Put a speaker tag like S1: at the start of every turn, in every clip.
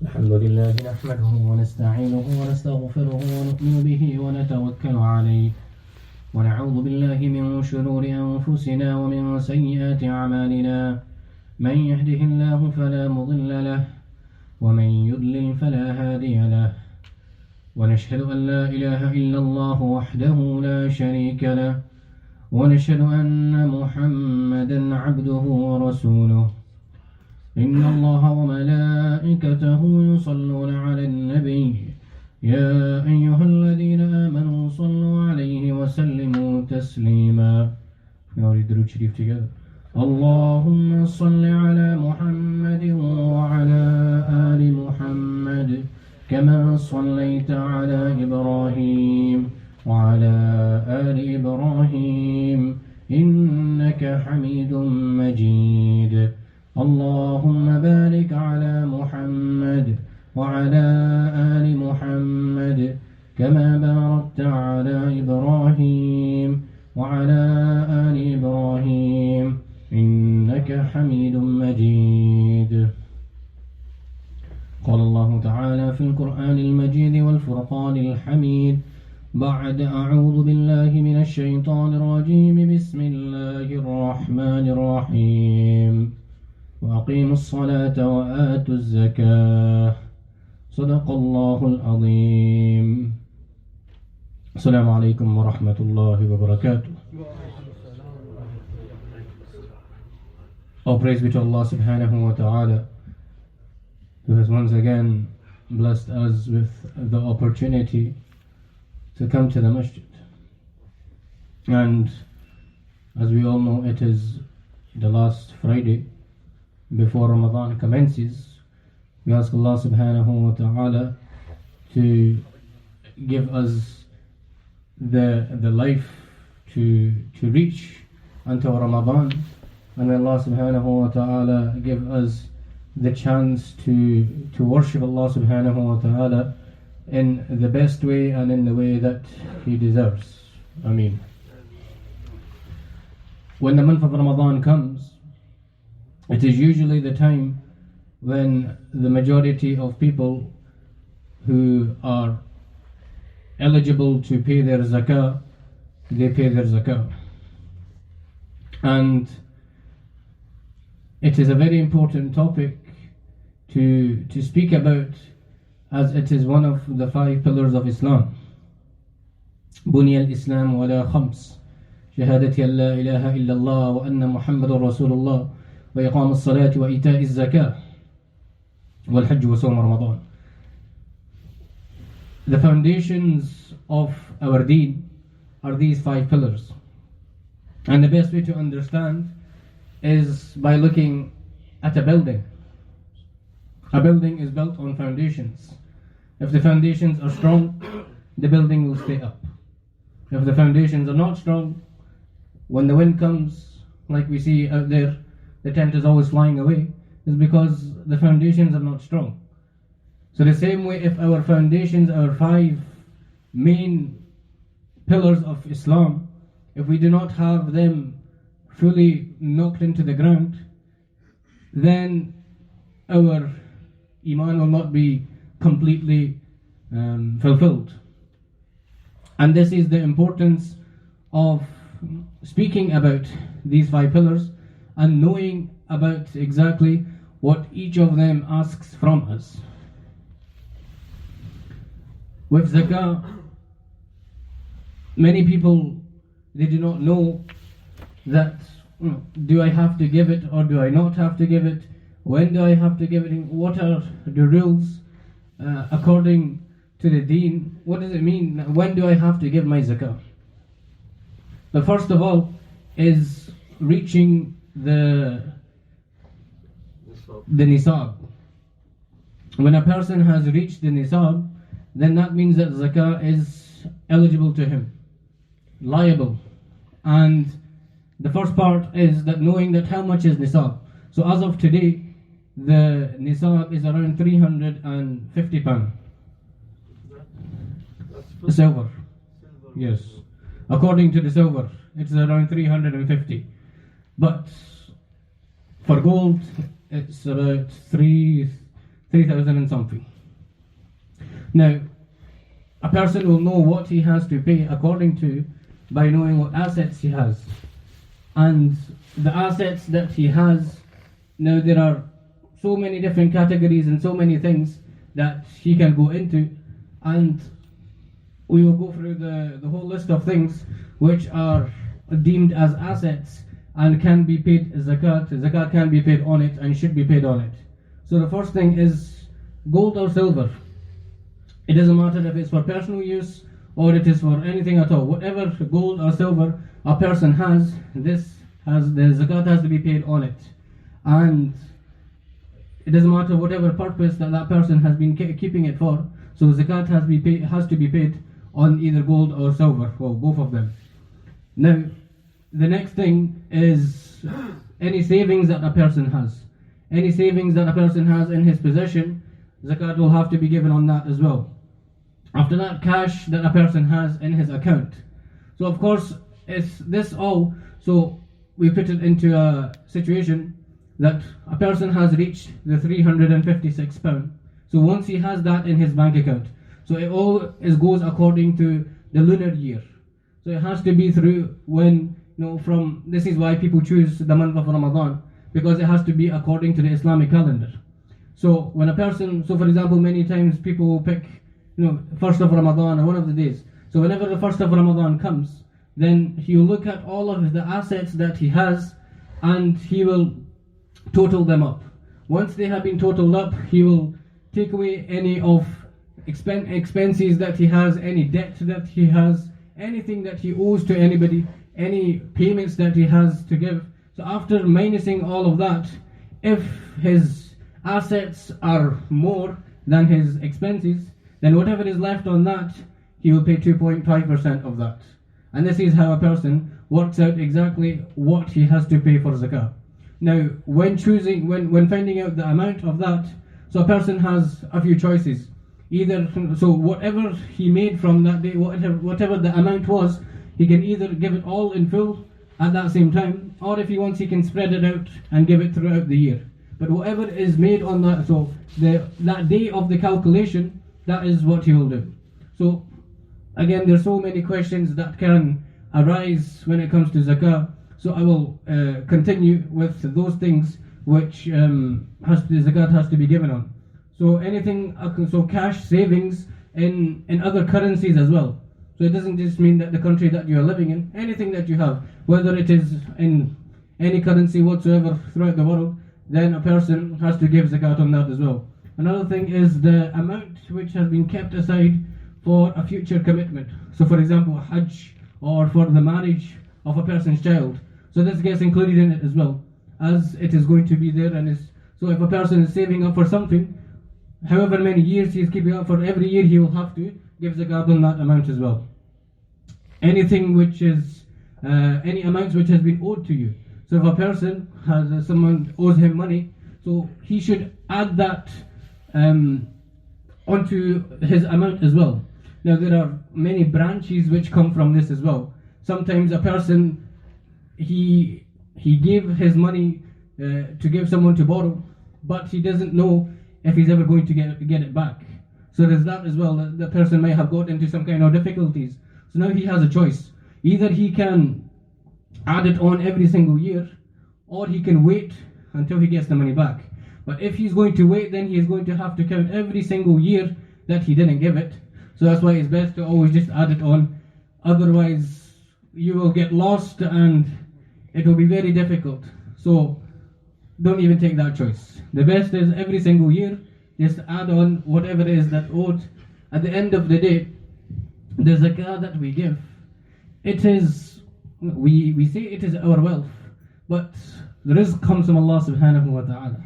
S1: الحمد لله نحمده ونستعينه ونستغفره ونؤمن به ونتوكل عليه ونعوذ بالله من شرور أنفسنا ومن سيئات أعمالنا من يهده الله فلا مضل له ومن يضلل فلا هادي له ونشهد أن لا إله إلا الله وحده لا شريك له ونشهد أن محمدا عبده ورسوله إن الله وملائكته يصلون على النبي يا أيها الذين آمنوا صلوا عليه وسلموا تسليما. اللهم صل على محمد وعلى آل محمد كما صليت على إبراهيم وعلى آل إبراهيم إنك حميد مجيد. اللهم بارك على محمد وعلى آل محمد كما باركت على إبراهيم وعلى آل إبراهيم إنك حميد مجيد. قال الله تعالى في القرآن المجيد والفرقان الحميد بعد أعوذ بالله من الشيطان الرجيم بسم الله الرحمن الرحيم وأقيموا الصلاة وآتوا الزكاة صدق الله العظيم. السلام عليكم ورحمة الله وبركاته. All praise be to Allah subhanahu wa ta'ala, who has once again blessed us with the opportunity to come to the masjid. And as we all know, it is the last Friday before Ramadan commences. We ask Allah subhanahu wa ta'ala to give us the life to reach until Ramadan, and may Allah subhanahu wa ta'ala give us the chance to worship Allah subhanahu wa ta'ala in the best way and in the way that He deserves. Ameen. When the month of Ramadan comes, it is usually the time when the majority of people who are eligible to pay their zakah, they pay their zakah. And it is a very important topic to speak about, as it is one of the 5 pillars of Islam. بني الإسلام على 5 شهادة أن لا إله إلا الله وأن محمد رسول الله وإقام الصلاة وإيتاء الزكاة والحج وصوم رمضان. The foundations of our deen are these 5 pillars, and the best way to understand is by looking at a building. A building is built on foundations. If the foundations are strong, the building will stay up. If the foundations are not strong, when the wind comes, like we see out there, the tent is always flying away, is because the foundations are not strong. So the same way, if our foundations, our 5 main pillars of Islam, if we do not have them fully knocked into the ground, then our iman will not be completely fulfilled. And this is the importance of speaking about these 5 pillars and knowing about exactly what each of them asks from us. With zakah, many people, they do not know that, do I have to give it or do I not have to give it? When do I have to give it? What are the rules according to the deen? What does it mean? When do I have to give my zakah? But first of all is reaching the nisab. When a person has reached the nisab, then that means that zakah is eligible to him, liable. And the first part is that knowing that how much is nisab. So as of today, the nisab is around £350. Silver. Yes. According to the silver, it's around 350. But for gold, it's about 3,000 and something. Now, a person will know what he has to pay according to by knowing what assets he has. And the assets that he has, now there are so many different categories and so many things that he can go into, and we will go through the whole list of things which are deemed as assets and can be paid zakat. Zakat can be paid on it and should be paid on it. So the first thing is gold or silver. It doesn't matter if it's for personal use or it is for anything at all. Whatever gold or silver a person has, the zakat has to be paid on it. And it doesn't matter whatever purpose that person has been keeping it for. So zakat has to be paid on either gold or silver, or both of them. Now, the next thing is any savings that a person has. Any savings that a person has in his possession, zakat will have to be given on that as well. After that, cash that a person has in his account. So of course, it's this all. So we put it into a situation that a person has reached the £356. So once he has that in his bank account, so it all goes according to the lunar year. So it has to be through when, from, this is why people choose the month of Ramadan, because it has to be according to the Islamic calendar. So when a person, so for example, many times people will pick, first of Ramadan or one of the days. So whenever the first of Ramadan comes, then he will look at all of the assets that he has and he will total them up. Once they have been totaled up, he will take away any of expenses that he has, any debt that he has, anything that he owes to anybody, any payments that he has to give. So after minusing all of that, if his assets are more than his expenses, then whatever is left on that, he will pay 2.5% of that. And this is how a person works out exactly what he has to pay for zakat. Now, when finding out the amount of that, so a person has a few choices. Either, so whatever he made from that day, whatever the amount was, he can either give it all in full at that same time, or if he wants, he can spread it out and give it throughout the year. But whatever is made on that, so that day of the calculation, that is what he will do. So again, there's so many questions that can arise when it comes to zakah. So I will continue with those things which zakat has to be given on. So anything, so cash savings in other currencies as well. So it doesn't just mean that the country that you are living in, anything that you have, whether it is in any currency whatsoever throughout the world, then a person has to give zakat on that as well. Another thing is the amount which has been kept aside for a future commitment. So for example, Hajj, or for the marriage of a person's child. So this gets included in it as well, as it is going to be there. So if a person is saving up for something, however many years he is keeping up for, every year he will have to give zakat on that amount as well. Anything which is, any amounts which has been owed to you. So if a person has, someone owes him money, so he should add that onto his amount as well. Now there are many branches which come from this as well. Sometimes a person, he gave his money to give someone to borrow, but he doesn't know if he's ever going to get it back. So there's that as well. The person may have got into some kind of difficulties. So now he has a choice. Either he can add it on every single year, or he can wait until he gets the money back. But if he's going to wait, then he is going to have to count every single year that he didn't give it. So that's why it's best to always just add it on. Otherwise, you will get lost and it will be very difficult. So don't even take that choice. The best is every single year, just add on whatever it is that owed. At the end of the day, the zakah that we give, it is, we say it is our wealth, but the rizq comes from Allah subhanahu wa ta'ala.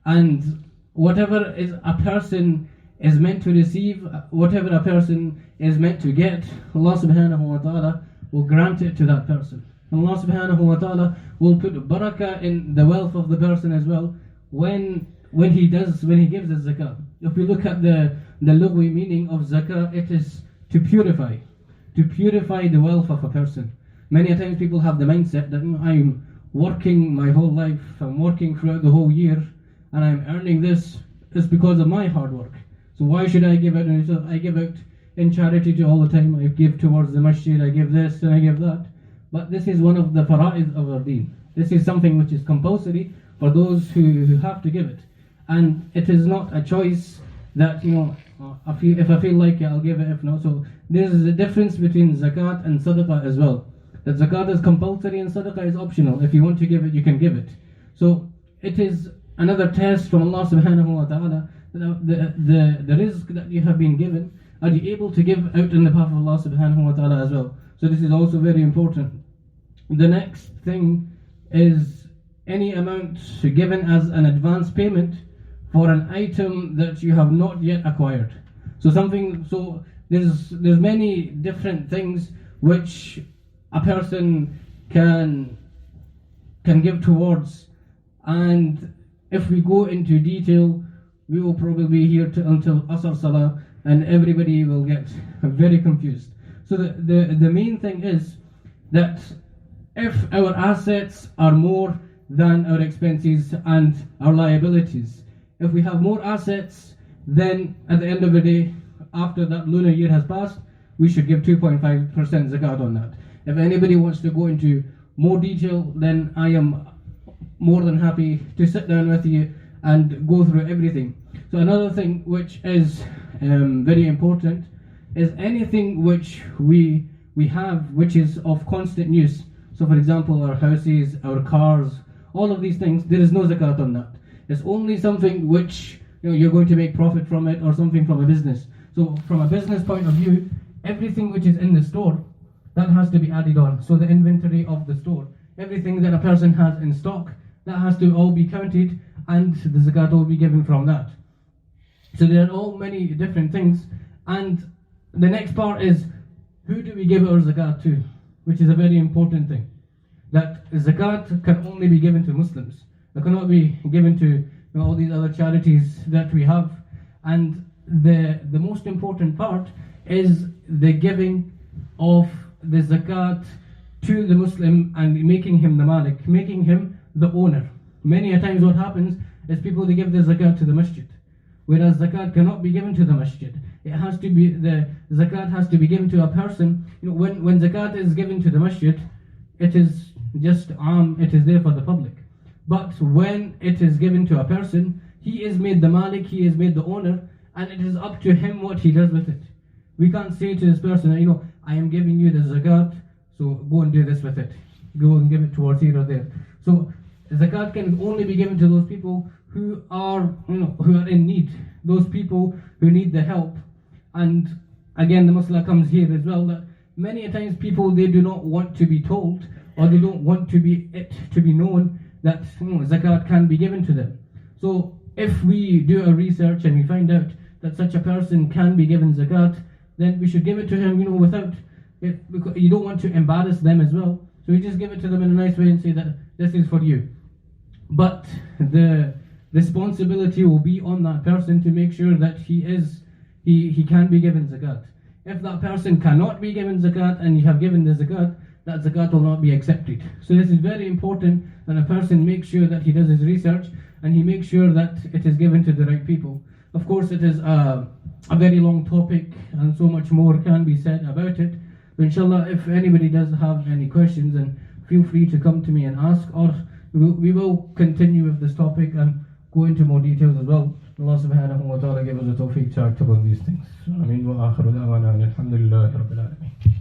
S1: And whatever is a person is meant to receive, whatever a person is meant to get, Allah subhanahu wa ta'ala will grant it to that person. Allah subhanahu wa ta'ala will put barakah in the wealth of the person as well when he gives the zakah. If we look at the lugwi meaning of zakah, it is to purify the wealth of a person. Many a times people have the mindset that I'm working my whole life, I'm working throughout the whole year, and I'm earning this it's because of my hard work. So why should I give it? And so I give out in charity to all the time. I give towards the masjid, I give this and I give that. But this is one of the fara'id of our deen. This is something which is compulsory for those who have to give it. And it is not a choice that, if I feel like it, I'll give it, if not. So there is a difference between zakat and sadaqah as well. That zakat is compulsory and sadaqah is optional. If you want to give it, you can give it. So it is another test from Allah subhanahu wa ta'ala. The rizq that you have been given, are you able to give out in the path of Allah subhanahu wa ta'ala as well? So this is also very important. The next thing is any amount given as an advance payment for an item that you have not yet acquired. So there's many different things which a person can give towards, and if we go into detail, we will probably be here until Asr Salah, and everybody will get very confused. So the main thing is that if our assets are more than our expenses and our liabilities, if we have more assets, then at the end of the day, after that lunar year has passed, we should give 2.5% zakat on that. If anybody wants to go into more detail, then I am more than happy to sit down with you and go through everything. So another thing which is very important is anything which we have which is of constant use. So for example, our houses, our cars, all of these things, there is no zakat on that. It's only something which you're going to make profit from it, or something from a business. So from a business point of view, everything which is in the store, that has to be added on. So the inventory of the store, everything that a person has in stock, that has to all be counted, and the zakat will be given from that. So there are all many different things. And the next part is, who do we give our zakat to? Which is a very important thing. That zakat can only be given to Muslims. It cannot be given to all these other charities that we have. And the most important part is the giving of the zakat to the Muslim and making him the malik, making him the owner. Many a times what happens is people, they give the zakat to the masjid, whereas zakat cannot be given to the masjid. It has to be, the zakat has to be given to a person. When zakat is given to the masjid, it is just it is there for the public. But when it is given to a person, he is made the malik, he is made the owner, and it is up to him what he does with it. We can't say to this person, I am giving you the zakat, so go and do this with it. Go and give it towards here or there. So zakat can only be given to those people who are in need, those people who need the help. And again, the masala comes here as well, that many a times people, they do not want to be told, or they don't want to be known that zakat can be given to them. So if we do a research and we find out that such a person can be given zakat, then we should give it to him, without it, because you don't want to embarrass them as well. So you just give it to them in a nice way and say that this is for you. But the responsibility will be on that person to make sure that he can be given zakat. If that person cannot be given zakat and you have given the zakat, that zakat will not be accepted. So this is very important, that a person makes sure that he does his research and he makes sure that it is given to the right people. Of course, it is a very long topic and so much more can be said about it. But inshallah, if anybody does have any questions, then feel free to come to me and ask, or we will continue with this topic and go into more details as well. Allah subhanahu wa ta'ala give us the tawfiq to act upon these things. Ameen wa akhiru da'wana alhamdulillahi rabbil alameen.